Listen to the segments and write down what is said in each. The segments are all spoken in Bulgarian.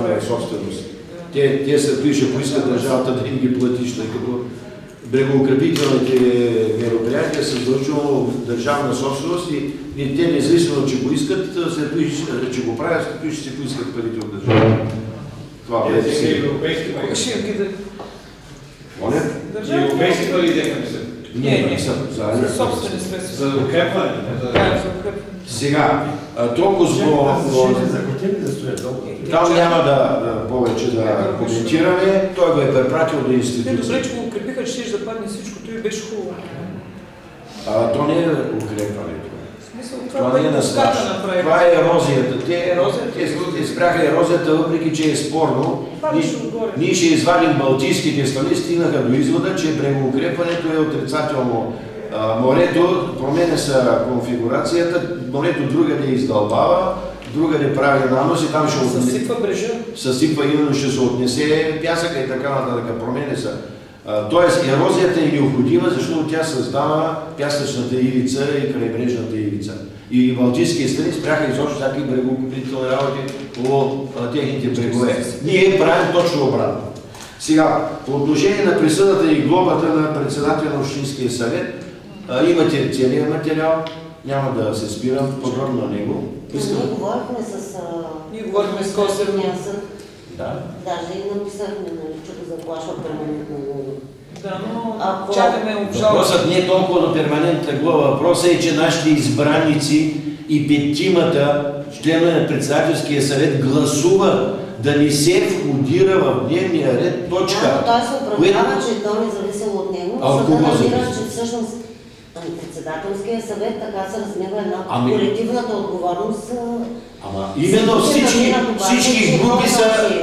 собственост. Те са пише, поискат държавата да им ги платиш, тъй като брегоукрепителните мероприятия са задължително държавна собственост и те независимо, че го искат, след това, че го правят, след това ще се поискат парите от държавата. Това е европейски пари. Моля? Европейски пари декаме се. Не, за собствени средства. За укрепване. Сега, толкова там няма да повече да коментираме. Той го е препратил до институция. Добре, че го укрепиха, че ще западне всичко, той беше хубаво. То не е укрепването. Това не е настаж. Това е ерозията. Те спряха ерозията, въпреки че е спорно. Ние ще извадим балтийските страни, стигнаха до извода, че брегоукрепването е отрицателно. Морето променя са конфигурацията, морето другаде издълбава, другаде прави нанос и там ще съсипва брежа. Съсипва, именно ще се отнесе пясъка и така нататък, променя са. Тоест ерозията е необходима, защото тя създава пясъчната ивица и крайбрежната ивица. И балтийските страни спряха изобщо всяки брегоукрепителни работи по техните брегове. Ние правим точно обратно. Сега, по отношение на присъдата и глобата на председателя на Общинския съвет, имате целият материал, няма да се спирам подробно на него. Ние говорихме с Косърния съд. Да. Даже и написахме, че го заплашва перманентно. Да, но чакаме обжалване. Въпросът не е толкова до перманентна глава. Въпросът е, че нашите избраници и петимата членове на председателския съвет гласуват да не се входира в дневния ред точка. Той се оправдава, че то не зависело от него. За да намира, че всъщност председателския съвет така се размива една колективната отговорност. Именно всички групи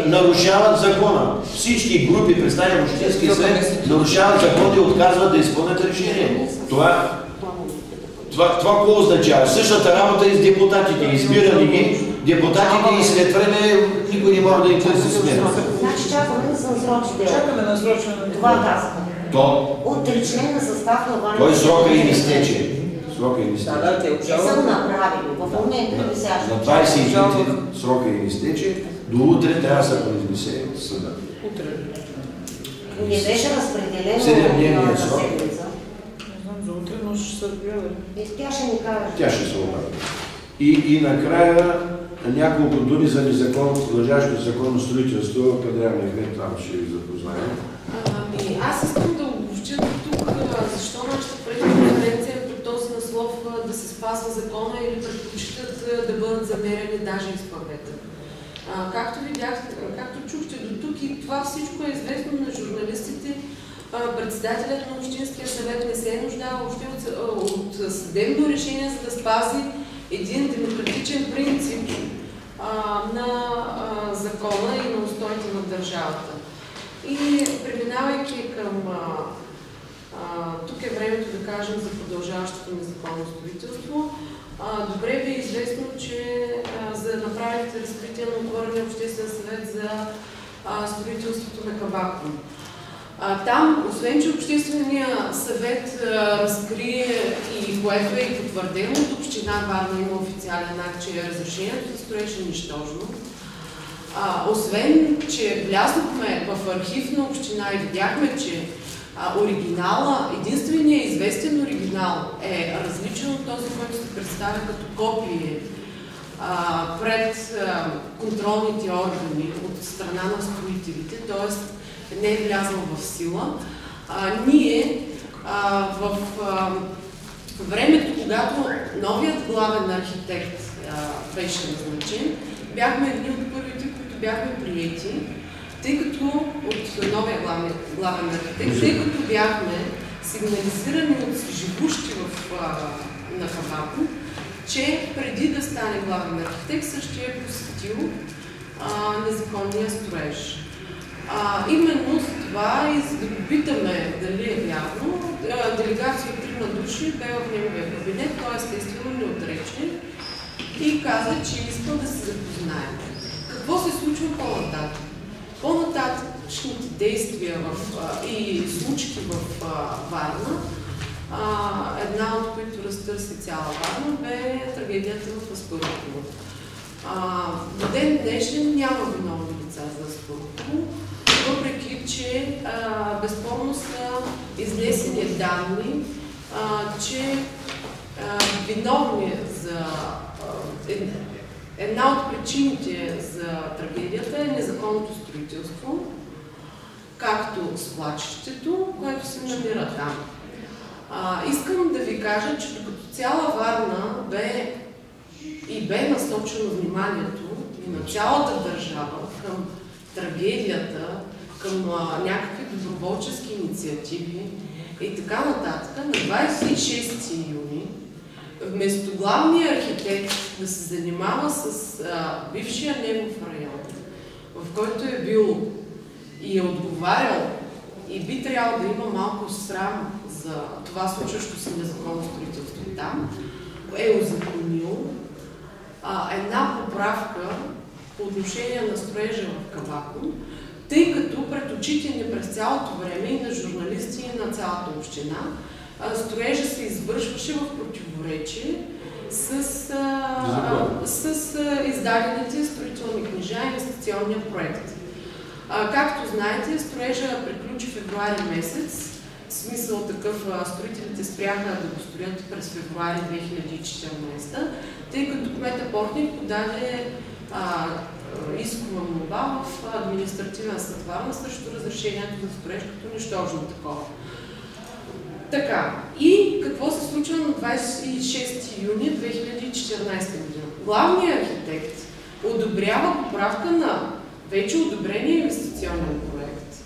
нарушават закона. Всички групи, представени в Общинския съвет, нарушават закона и отказват да изпълнят решение. Това какво означава? Същата работа и с депутатите. Избирали ги депутатите и след време никой не може да им търси смена. Значи чакаме да се насрочи дело. Чакаме насрочване. Това казваме. От тричленен състав на Ваня. Той срока им изтече. Те са го направили. В момента висящи. На 25 срока им изтече. До утре трябва да се произнесе съда. Утре. Не беше разпределено на седмица. За утре, но ще се разгледа. Тя ще ни каже. Тя ще се обади. И накрая няколко думи за незаконно законно строителство, къде Мехмед там ще ви запознаем. Аз искам да обобщя тук, защо нашата пресконференция е по този наслов да се спазва закона или предпочитат да бъдат замерени даже и с павета. Както чухте до тук и това всичко е известно на журналистите, председателят на Общинския съвет не се е нуждал въобще от съдебно решение, за да спази един демократичен принцип на закона и на устоите на държавата. И преминавайки към тук е времето да кажем за продължаващото незаконно строителство. Добре ви е известно, че за да направите разкритие на отворения обществен съвет за строителството на Кабако. Там, освен че Обществения съвет разкрие и което е и потвърдено от община Варна, има официален акт, че разрешението за строеж е нищожно. Освен, че влязохме в архив на община и видяхме, че оригинала, единственият известен оригинал е различен от този, който се представя като копие пред контролните органи от страна на строителите, т.е. не е влязъл в сила. Ние в времето, когато новият главен архитект беше назначен, бяхме едни от първите, които бяхме приети, тъй като от новия главен архитект, тъй като бяхме сигнализирани от живущи на Кабако, че преди да стане главен архитект същия е посетил незаконния строеж. Именно за това и за да го питаме дали е вярно, делегация от 3 души бе в неговия кабинет, той естествено не отрече и каза, че иска да се запознаем. Какво се случва по-нататък? По-нататъчните действия и случки в Варна, една от които разтърси цяла Варна, бе трагедията в Аспарухово. До ден днешен няма виновни лица. безспорно са изнесени данни, че виновни за една от причините за трагедията е незаконното строителство, както свлачището, което се намира там. Искам да ви кажа, че докато цяла Варна бе насочено вниманието и на цялата държава към трагедията, към някакви доброволчески инициативи и така нататък, на 26 юни, вместо главния архитект да се занимава с бившия негов район, в който е бил и е отговарял и би трябвало да има малко срам за това случващо се незаконно строителство там, е узаконил една поправка по отношение на строежа в Кабакон, тъй като пред очите ни през цялото време и на журналисти и на цялата община строежа се извършваше в противоречие с издадените строителни книжа и инвестиционния проект. Както знаете, строежа приключи февруари месец. В смисъл такъв, строителите спряха да го строят през февруари 2014, тъй като кмета Портних подаде искова молба в административен съд Варна срещу разрешението за строеж като нищожно такова. Така, и какво се случва на 26 юни 2014 година? Главният архитект одобрява поправка на вече одобрения инвестиционен проект,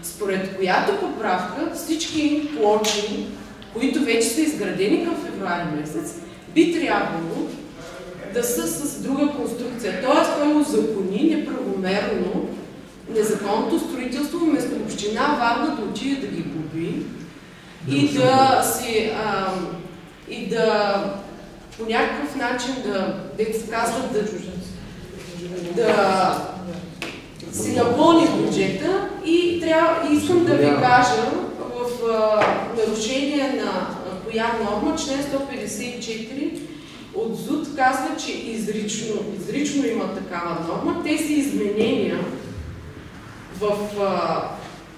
според която поправка всички плочи, които вече са изградени към февруари месец, би трябвало да са с друга конструкция. Тоест, той узакони неправомерно незаконното строителство, вместо община Варна да отиде да ги губи и да по някакъв начин да се казват да си напълни бюджета и искам да ви кажа в нарушение на коя норма, член 154 от ЗУТ казва, че изрично има такава норма. Тези изменения в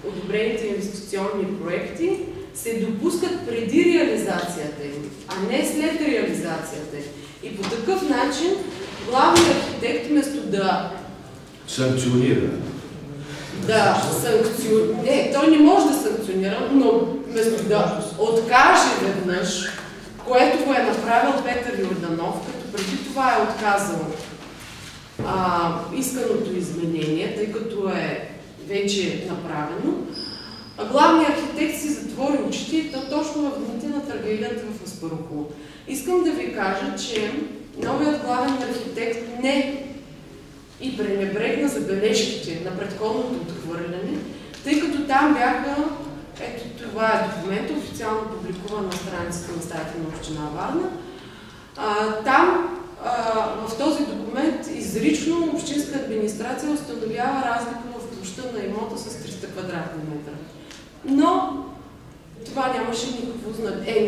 одобрените инвестиционни проекти се допускат преди реализацията им, а не след реализацията им. И по такъв начин главният архитект вместо да санкционира. Не, той не може да санкционира, но вместо да откаже веднъж, което го е направил Петър Йорданов, като преди това е отказал исканото изменение, тъй като е вече направено, главният архитект си затвори очите и точно в дните на трагедията в Аспарухово. Искам да ви кажа, че новият главен архитект не и пренебрегна забележките на предходното отхвърляне, тъй като там бяха, ето това е документ, официално публикуван на страницата на сайта на община Варна. Там в този документ изрично общинска администрация установява разлика в площта на имота с 300 квадратни метра. Но това нямаше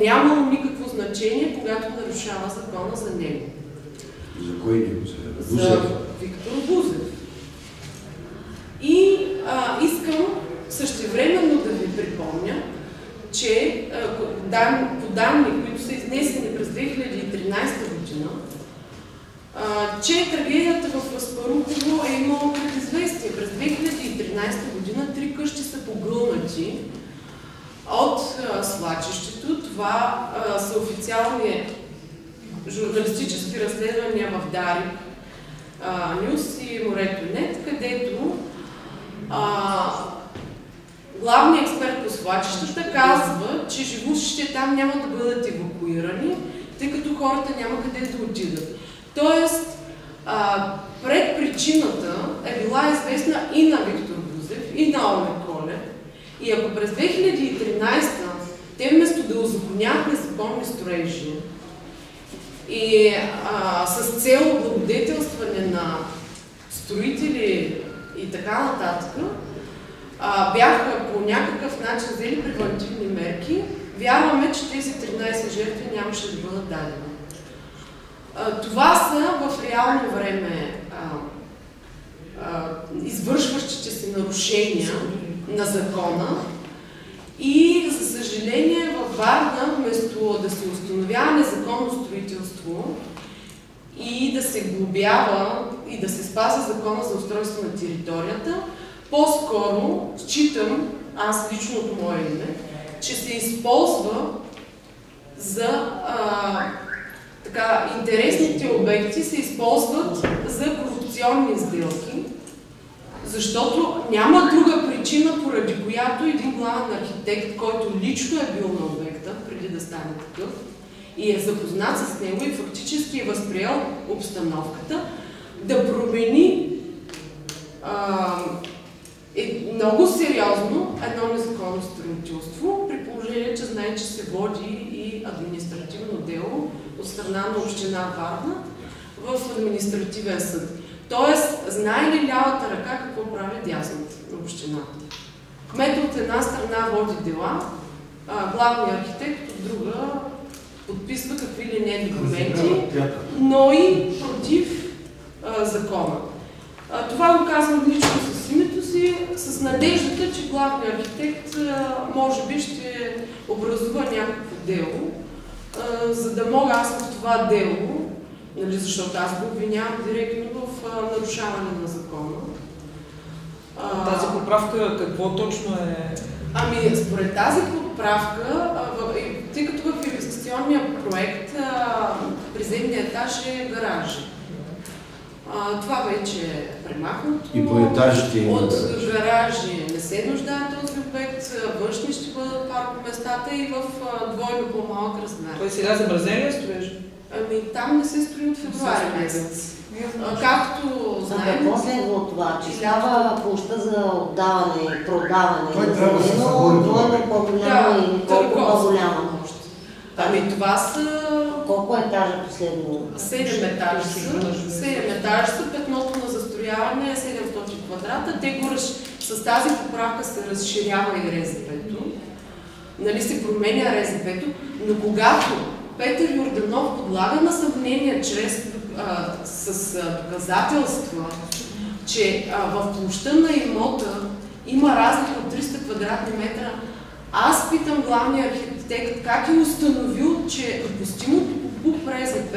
нямало никакво значение, когато нарушава закона за него. За кой него? За Виктор Бузев. И искам същевременно да ви припомня, че по данни, които са изнесени през 2013 година, че трагедията в Аспарухово е имала предизвестие. През 2013 година 3 къщи са погълнати от свлачището. Това са официални журналистически разследвания в Дарик Нюс и Морето.нет, където главният експерт по свлачищата казва, че живущите там няма да бъдат евакуирани, тъй като хората няма къде да отидат. Тоест, предпричината е била известна и на Виктор Бузев, и на Олег Колев. И ако през 2013 те вместо да узаконяват незаконни строежи и с цел благодетелстване на строители и така нататък, бяха по някакъв начин взели превантивни мерки, вярваме, че тези 13 жертви нямаше да бъдат дадени. Това са в реално време извършващите се нарушения на закона И, за съжаление, във Варна, вместо да се установява незаконно строителство и да се глобява и да се спазва закона за устройство на територията, по-скоро считам, аз лично от мое име, че се използва за интересните обекти се използват за корупционни сделки, защото няма друга причина, поради която един главен архитект, който лично е бил на обекта, преди да стане такъв, и е запознат с него и фактически е възприел обстановката, да промени много сериозно едно незаконно строителство, при положение, че знае, че се води и административно дело от страна на община Варна в административен съд. Тоест, знае ли лявата ръка какво прави дясната на общината? Кметът от една страна води дела, главният архитект от друга подписва какви ли не документи, но и против закона. Това го казвам лично с името си, с надеждата, че главният архитект може би ще образува някакво дело, за да мога аз в това дело, нали, защото аз го обвинявам директно в нарушаване на закона. Тази поправка какво точно е? Ами, според тази поправка, тъй като в инвестиционния проект приземния етаж е гаражи. Това вече е премахнато. И по етажите има от гаражи не се нуждае този обект, външни ще бъдат паркоместата и в двойно по-малък размер. Той сега замразен ли е строеж? Ами там не се строи от февруари месец. Както знаем... Какво следва от това? Че става площа за отдаване и продаване на земено, двойно по-голяма или колко по-голяма? Ами това са... Колко етажа последно? 7 етажа са. 7 етажа са. Петното на застрояване е 700 квадрата. С тази поправка се разширява и РЗП-то. Нали, се променя РЗП-то, но когато Петър Йорданов подлага на съмнение с доказателства, че в площта на имота има разлика от 300 квадратни метра, аз питам главния архитект как е установил, че допустимото по РЗП